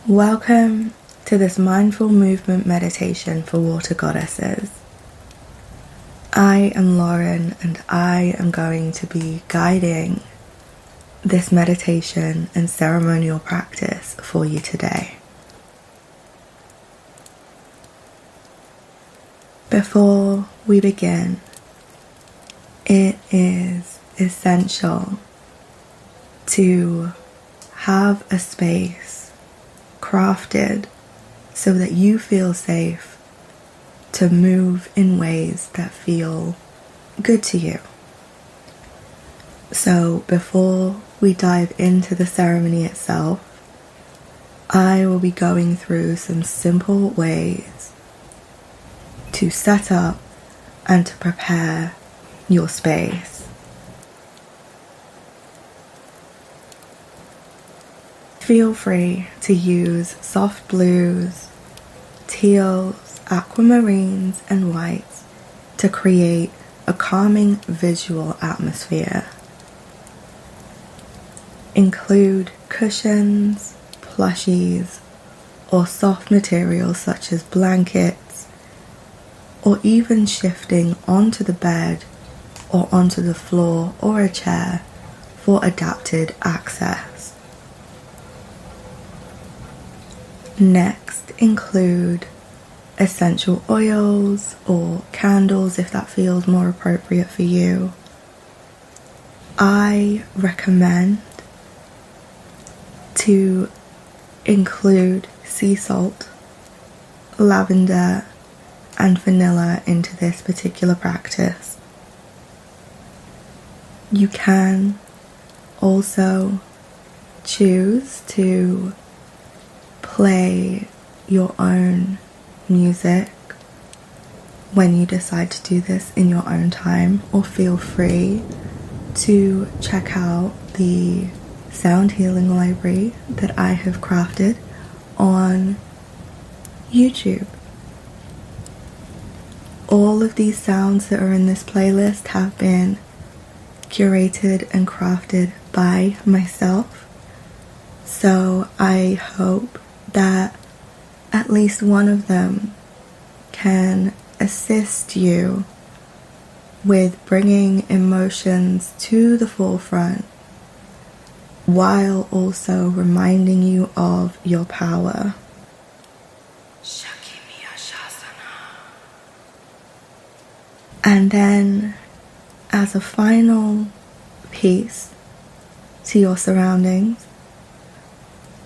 Welcome to this mindful movement meditation for water goddesses. I am Lauren and I am going to be guiding this meditation and ceremonial practice for you today. Before we begin, it is essential to have a space crafted so that you feel safe to move in ways that feel good to you. So before we dive into the ceremony itself, I will be going through some simple ways to set up and to prepare your space. Feel free to use soft blues, teals, aquamarines, and whites to create a calming visual atmosphere. Include cushions, plushies, or soft materials such as blankets, or even shifting onto the bed or onto the floor or a chair for adapted access. Next, include essential oils or candles if that feels more appropriate for you. I recommend to include sea salt, lavender, and vanilla into this particular practice. You can also choose to play your own music when you decide to do this in your own time, or feel free to check out the sound healing library that I have crafted on YouTube. All of these sounds that are in this playlist have been curated and crafted by myself, so I hope that at least one of them can assist you with bringing emotions to the forefront while also reminding you of your power. And then, as a final piece to your surroundings,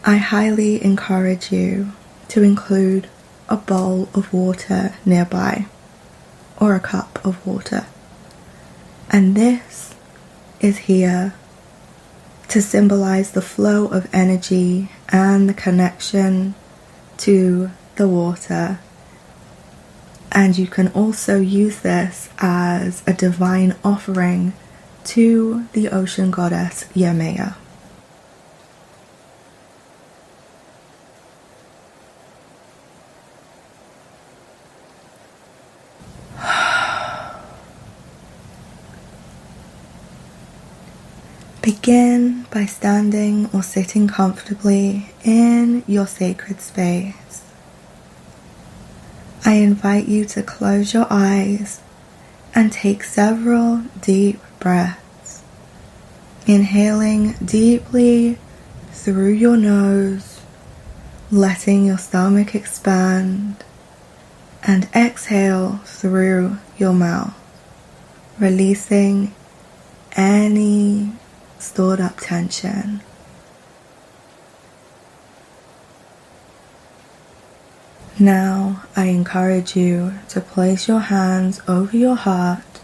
I highly encourage you to include a bowl of water nearby, or a cup of water. And this is here to symbolize the flow of energy and the connection to the water. And you can also use this as a divine offering to the ocean goddess Washea. Begin by standing or sitting comfortably in your sacred space. I invite you to close your eyes and take several deep breaths, inhaling deeply through your nose, letting your stomach expand, and exhale through your mouth, releasing any stored up tension. Now I encourage you to place your hands over your heart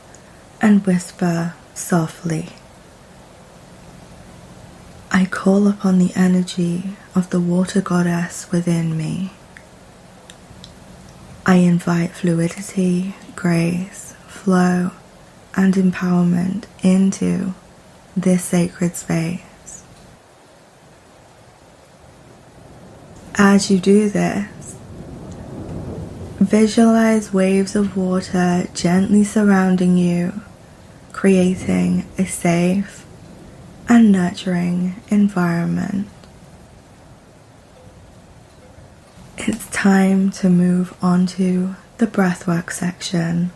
and whisper softly, I call upon the energy of the water goddess within me. I invite fluidity, grace, flow, and empowerment into this sacred space. As you do this, visualize waves of water gently surrounding you, creating a safe and nurturing environment. It's time to move on to the breathwork section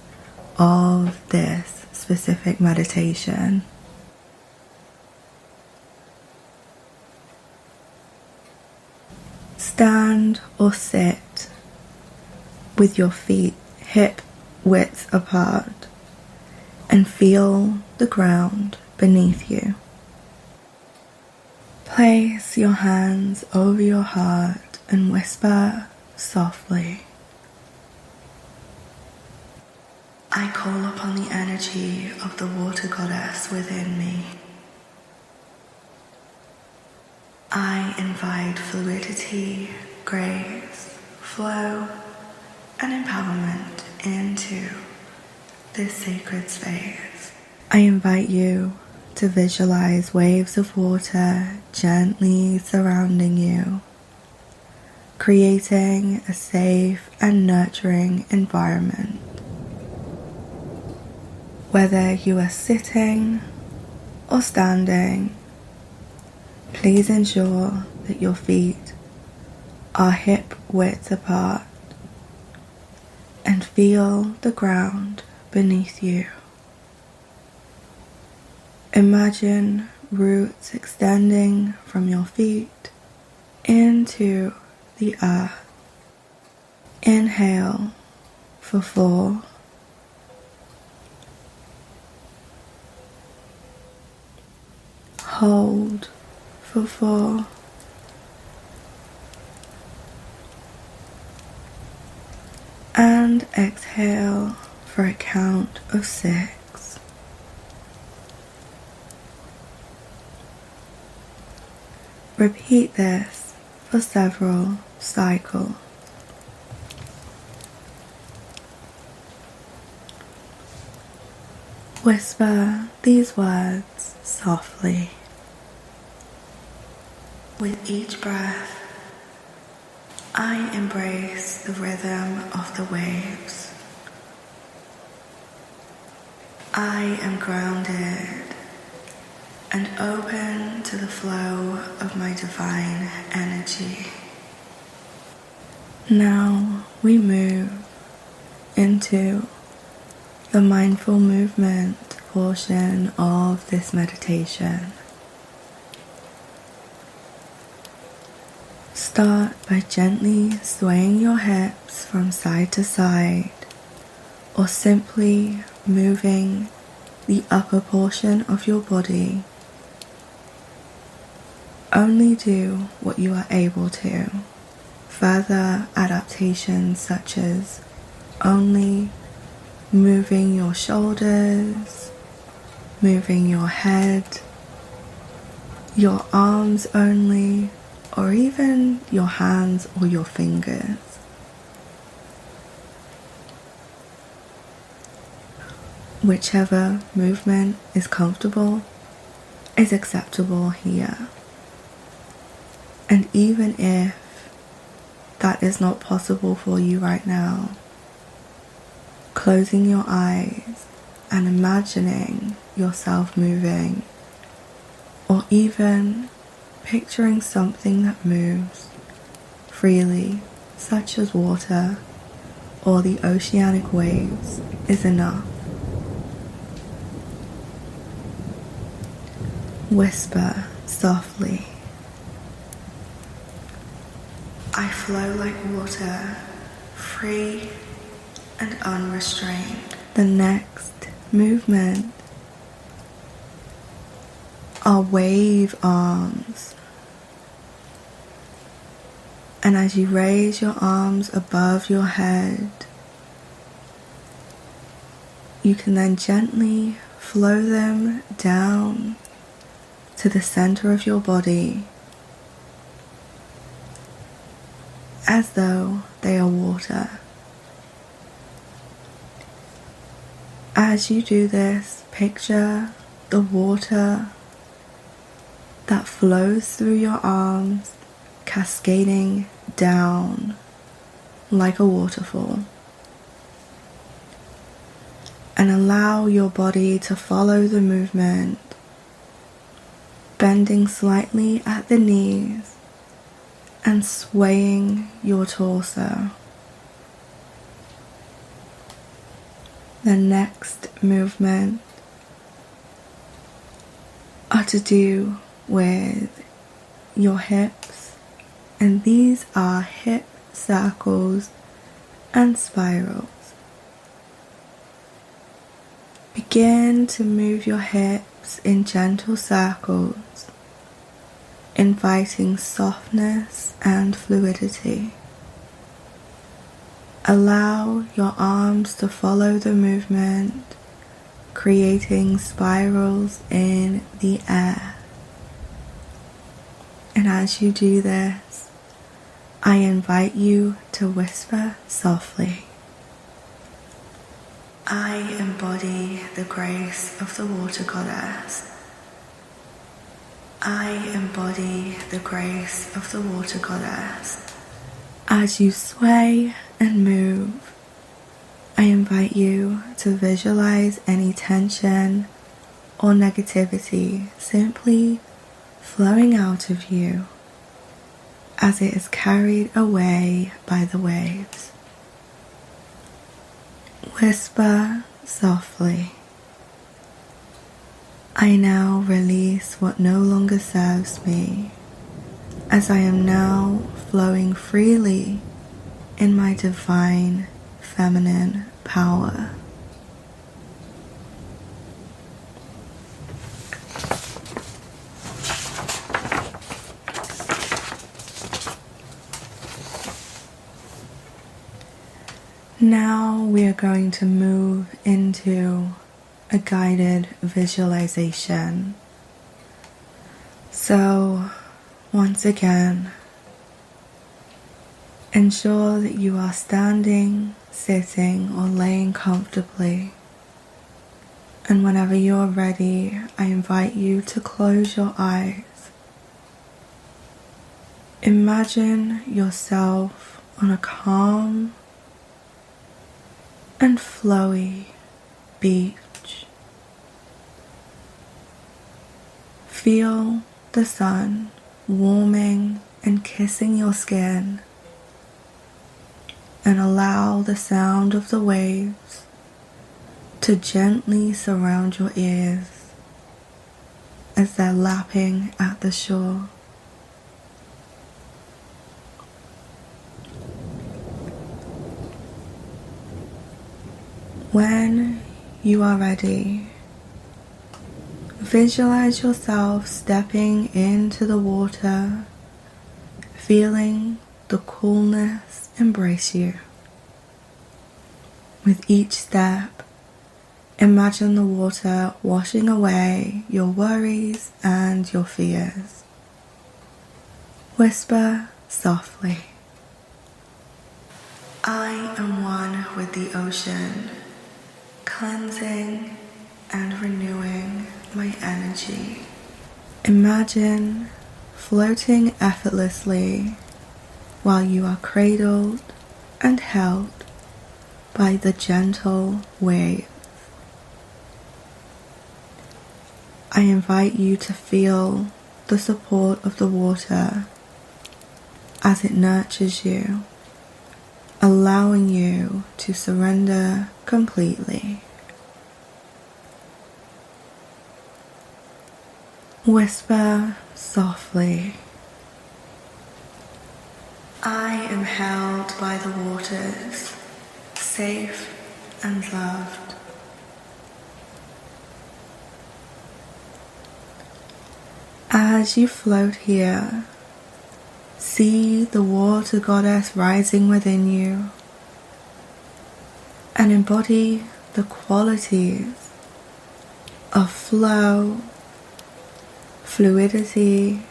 of this specific meditation. Stand or sit with your feet hip width apart and feel the ground beneath you. Place your hands over your heart and whisper softly, I call upon the energy of the water goddess within me. I invite fluidity, grace, flow, and empowerment into this sacred space. I invite you to visualize waves of water gently surrounding you, creating a safe and nurturing environment. Whether you are sitting or standing, please ensure that your feet are hip width apart and feel the ground beneath you. Imagine roots extending from your feet into the earth. Inhale for 4. Hold for 4. And exhale for a count of 6. Repeat this for several cycles. Whisper these words softly. With each breath, I embrace the rhythm of the waves. I am grounded and open to the flow of my divine energy. Now we move into the mindful movement portion of this meditation. Start by gently swaying your hips from side to side, or simply moving the upper portion of your body. Only do what you are able to. Further adaptations such as only moving your shoulders, moving your head, your arms only, or even your hands or your fingers. Whichever movement is comfortable is acceptable here. And even if that is not possible for you right now, closing your eyes and imagining yourself moving, or even picturing something that moves freely, such as water or the oceanic waves, is enough. Whisper softly, I flow like water, free and unrestrained. The next movement are wave arms. And as you raise your arms above your head, you can then gently flow them down to the center of your body as though they are water. As you do this, picture the water that flows through your arms, cascading down like a waterfall. And allow your body to follow the movement, bending slightly at the knees and swaying your torso. The next movement are to do with your hips, and these are hip circles and spirals. Begin to move your hips in gentle circles, inviting softness and fluidity. Allow your arms to follow the movement, creating spirals in the air. And as you do this, I invite you to whisper softly. I embody the grace of the water goddess. I embody the grace of the water goddess. As you sway and move, I invite you to visualize any tension or negativity simply flowing out of you as it is carried away by the waves. Whisper softly. I now release what no longer serves me, as I am now flowing freely in my divine feminine power. Now we are going to move into a guided visualization. So, once again, ensure that you are standing, sitting, or laying comfortably. And whenever you are ready, I invite you to close your eyes. Imagine yourself on a calm and flowy beach. Feel the sun warming and kissing your skin, and allow the sound of the waves to gently surround your ears as they're lapping at the shore. When you are ready, visualize yourself stepping into the water, feeling the coolness embrace you. With each step, imagine the water washing away your worries and your fears. Whisper softly. I am one with the ocean, cleansing and renewing my energy. Imagine floating effortlessly while you are cradled and held by the gentle waves. I invite you to feel the support of the water as it nurtures you, allowing you to surrender completely. Whisper softly. I am held by the waters, safe and loved. As you float here, see the water goddess rising within you and embody the qualities of flow, fluidity,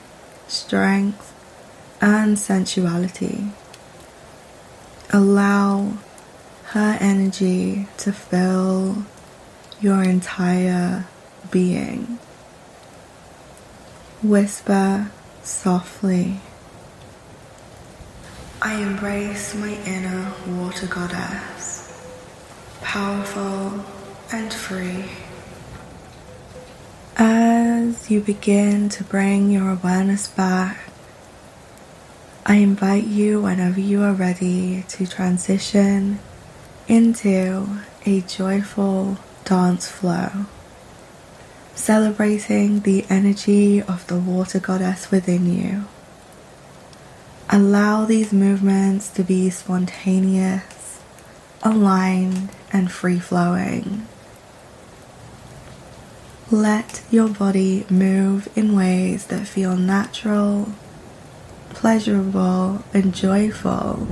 strength, and sensuality. Allow her energy to fill your entire being. Whisper softly. I embrace my inner water goddess, powerful and free. As you begin to bring your awareness back, I invite you, whenever you are ready, to transition into a joyful dance flow, celebrating the energy of the water goddess within you. Allow these movements to be spontaneous, aligned, and free-flowing. Let your body move in ways that feel natural, pleasurable, and joyful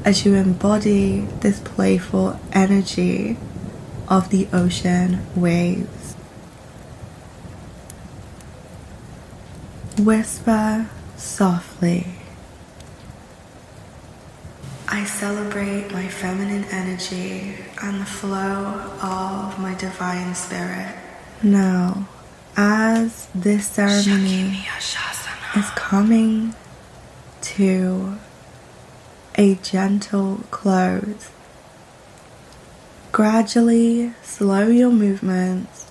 as you embody this playful energy of the ocean waves. Whisper softly. I celebrate my feminine energy and the flow of my divine spirit. Now, as this ceremony is coming to a gentle close, gradually slow your movements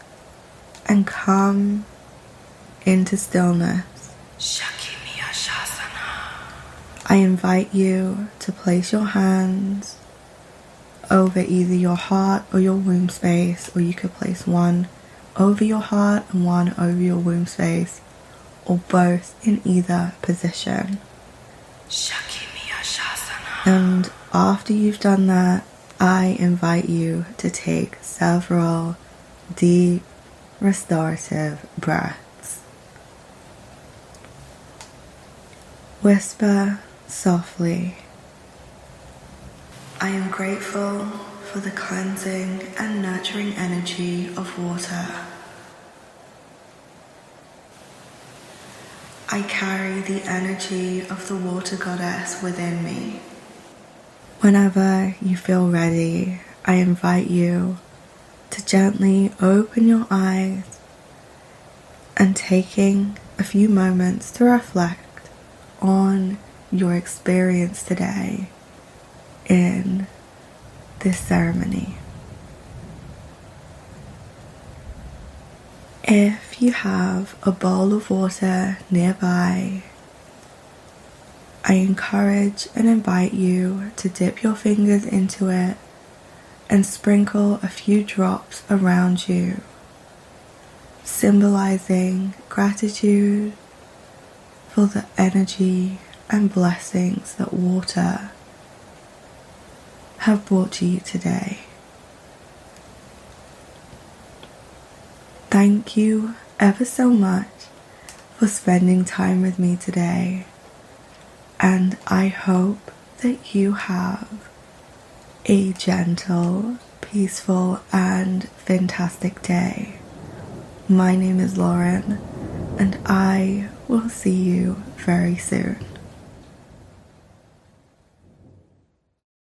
and come into stillness. I invite you to place your hands over either your heart or your womb space, or you could place one over your heart and one over your womb space, or both in either position. And after you've done that, I invite you to take several deep, restorative breaths. Whisper softly. I am grateful for the cleansing and nurturing energy of water. I carry the energy of the water goddess within me. Whenever you feel ready, I invite you to gently open your eyes and taking a few moments to reflect on your experience today in this ceremony. If you have a bowl of water nearby, I encourage and invite you to dip your fingers into it and sprinkle a few drops around you, symbolizing gratitude for the energy and blessings that water have brought to you today. Thank you ever so much for spending time with me today, and I hope that you have a gentle, peaceful, and fantastic day. My name is Lauren, and I will see you very soon.